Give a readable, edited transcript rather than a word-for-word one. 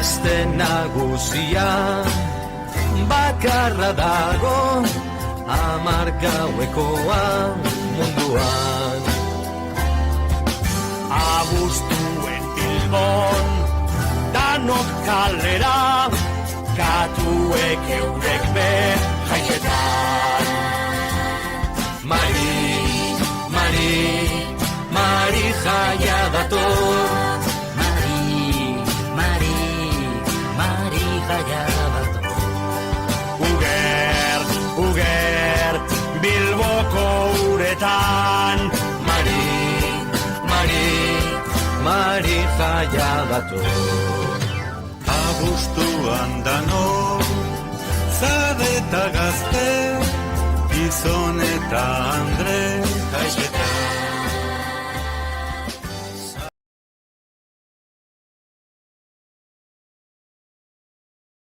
gazte nagusia bakarra dago 10 gauekoa munduan. Abuztuen Bilbon danok kalera, katuek eurek be jaiketan. Mari, Mari, Mari jaia dator. Mari, Mari, Mari jaia dator. Uger, Uger, Bilboko uretan. Mari, Mari, Mari jaia dator. Abuztuan dano, zade eta gazte, gizon eta andre, Jaiketan.